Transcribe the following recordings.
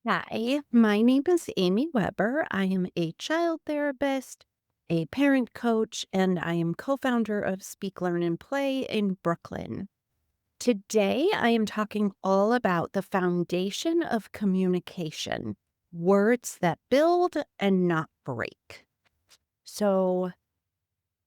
Hi, my name is Amy Weber. I am a child therapist, a parent coach, and I am co founder of Speak, Learn, and Play in Brooklyn. Today, I am talking all about the foundation of communication, words that build and not break. So,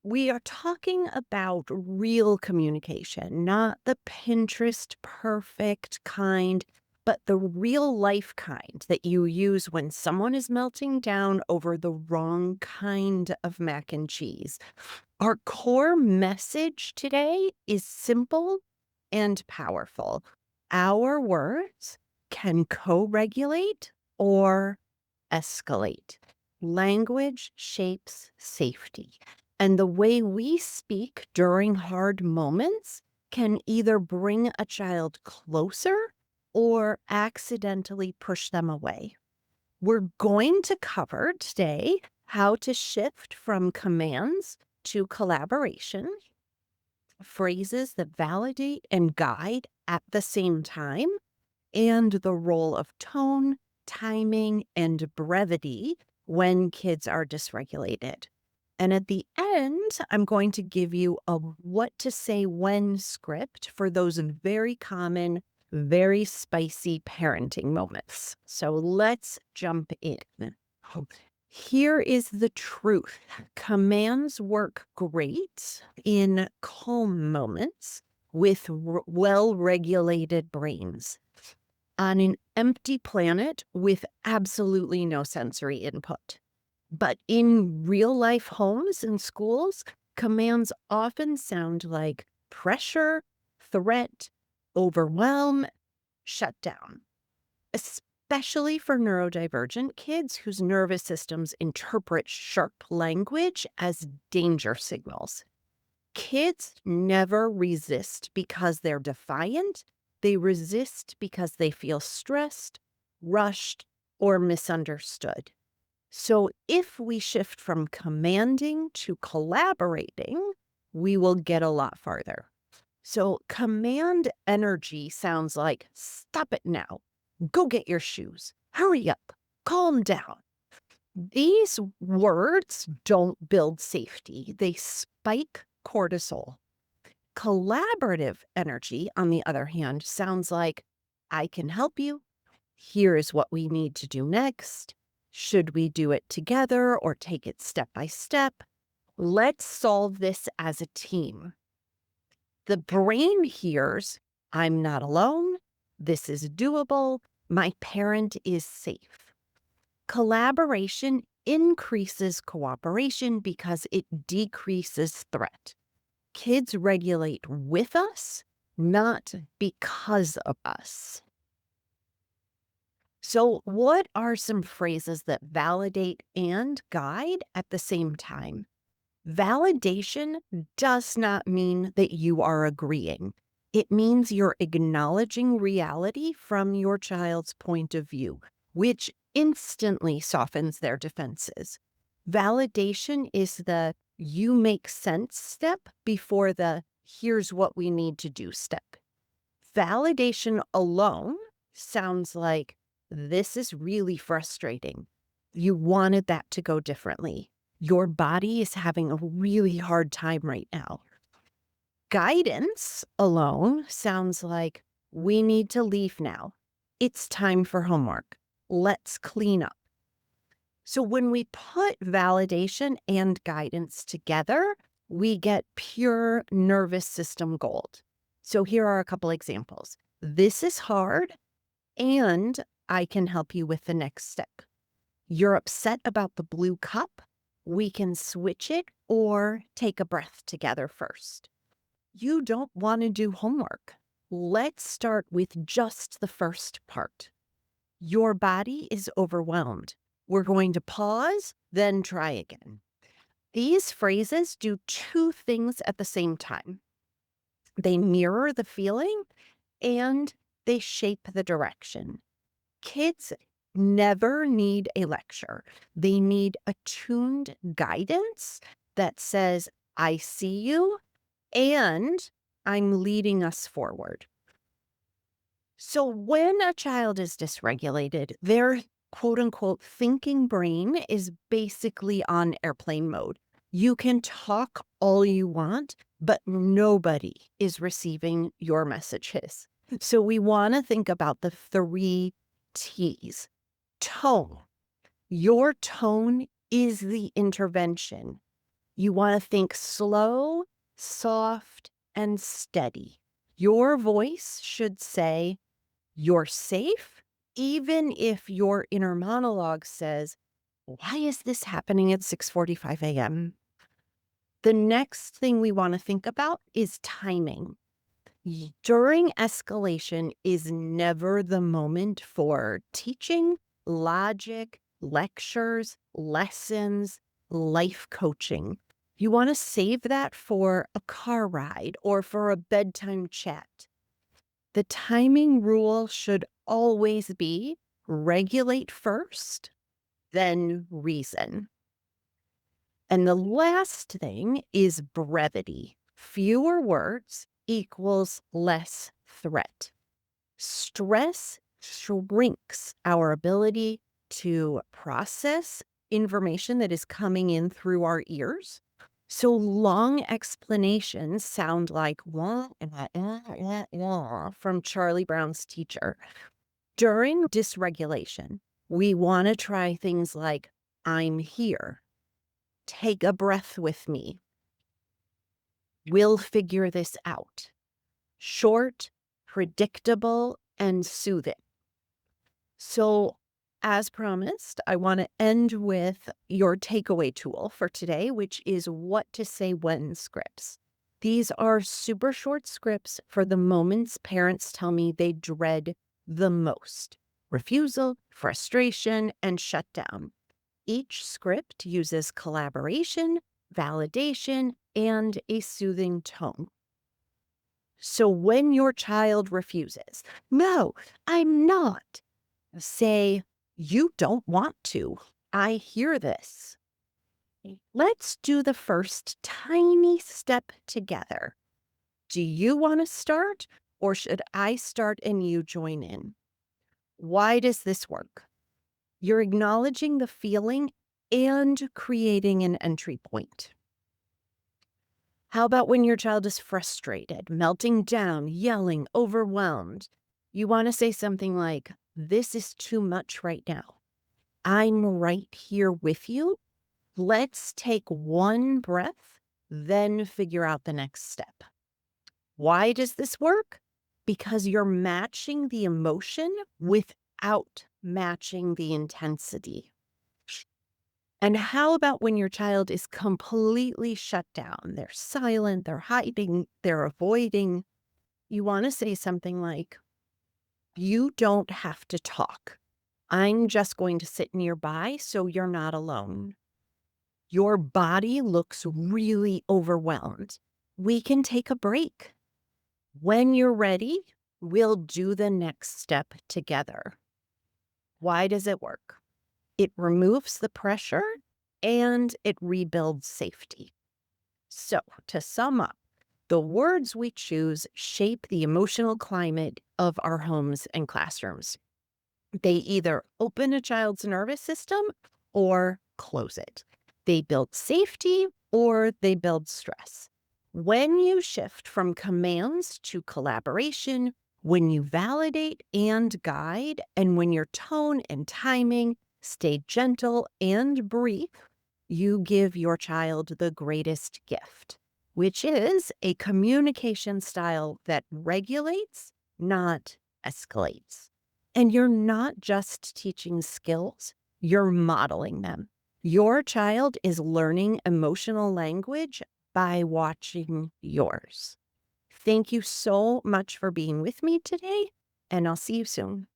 we are talking about real communication, not the Pinterest perfect kind, but the real life kind that you use when someone is melting down over the wrong kind of mac and cheese. Our core message today is simple and powerful. Our words can co regulate or escalate. Language shapes safety. And the way we speak during hard moments can either bring a child closer or accidentally push them away. We're going to cover today how to shift from commands to collaboration, phrases that validate and guide at the same time, and the role of tone, timing, and brevity when kids are dysregulated. And at the end, I'm going to give you a what to say when script for those very common, very spicy parenting moments. So let's jump in. Here is the truth. Commands work great in calm moments with well regulated brains. On an empty planet with absolutely no sensory input. But in real life homes and schools, commands often sound like pressure, threat, overwhelm, shut down, especially for neurodivergent kids whose nervous systems interpret sharp language as danger signals. Kids never resist because they're defiant. They resist because they feel stressed, rushed, or misunderstood. So if we shift from commanding to collaborating, we will get a lot farther. So command energy sounds like stop it now, go get your shoes, hurry up, calm down. These words don't build safety, they spike cortisol. Collaborative energy, on the other hand, sounds like I can help you. Here is what we need to do next. Should we do it together or take it step by step? Let's solve this as a team. The brain hears, I'm not alone. This is doable. My parent is safe. Collaboration increases cooperation because it decreases threat. Kids regulate with us, not because of us. So, what are some phrases that validate and guide at the same time? Validation does not mean that you are agreeing. It means you're acknowledging reality from your child's point of view, which instantly softens their defenses. Validation is the you make sense step before the here's what we need to do step. Validation alone sounds like this is really frustrating. You wanted that to go differently. Your body is having a really hard time right now. Guidance alone sounds like we need to leave now. It's time for homework. Let's clean up. So when we put validation and guidance together, we get pure nervous system gold. So here are a couple examples. This is hard, and I can help you with the next step. You're upset about the blue cup? We can switch it or take a breath together first. You don't want to do homework. Let's start with just the first part. Your body is overwhelmed. We're going to pause, then try again. These phrases do two things at the same time. They mirror the feeling and they shape the direction. Kids never need a lecture. They need attuned guidance that says, I see you and I'm leading us forward. So when a child is dysregulated, their quote unquote thinking brain is basically on airplane mode. You can talk all you want, but nobody is receiving your messages. So we want to think about the three T's. Tone. Your tone is the intervention. You want to think slow, soft, and steady. Your voice should say, "You're safe," even if your inner monologue says, "Why is this happening at 6:45 a.m.?" The next thing we want to think about is timing. During escalation is never the moment for teaching, logic, lectures, lessons, life coaching. You want to save that for a car ride or for a bedtime chat. The timing rule should always be regulate first, then reason. And the last thing is brevity. Fewer words equals less threat. Stress shrinks our ability to process information that is coming in through our ears. So long explanations sound like "wah, from Charlie Brown's teacher. During dysregulation, we want to try things like "I'm here," "take a breath with me," "we'll figure this out." Short, predictable, and soothing. So, as promised, I want to end with your takeaway tool for today, which is what to say when scripts. These are super short scripts for the moments parents tell me they dread the most: refusal, frustration, and shutdown. Each script uses collaboration, validation, and a soothing tone. So when your child refuses, "No, I'm not," say, "You don't want to. I hear this. Let's do the first tiny step together. Do you want to start, or should I start and you join in?" Why does this work? You're acknowledging the feeling and creating an entry point. How about when your child is frustrated, melting down, yelling, overwhelmed? You want to say something like, "This is too much right now. I'm right here with you. Let's take one breath, then figure out the next step." Why does this work? Because you're matching the emotion without matching the intensity. And how about when your child is completely shut down? They're silent, they're hiding, they're avoiding. You want to say something like, "You don't have to talk. I'm just going to sit nearby so you're not alone. Your body looks really overwhelmed. We can take a break. When you're ready, we'll do the next step together." Why does it work? It removes the pressure and it rebuilds safety. So, to sum up, the words we choose shape the emotional climate of our homes and classrooms. They either open a child's nervous system or close it. They build safety or they build stress. When you shift from commands to collaboration, when you validate and guide, and when your tone and timing stay gentle and brief, you give your child the greatest gift, which is a communication style that regulates, not escalates. And you're not just teaching skills, you're modeling them. Your child is learning emotional language by watching yours. Thank you so much for being with me today, and I'll see you soon.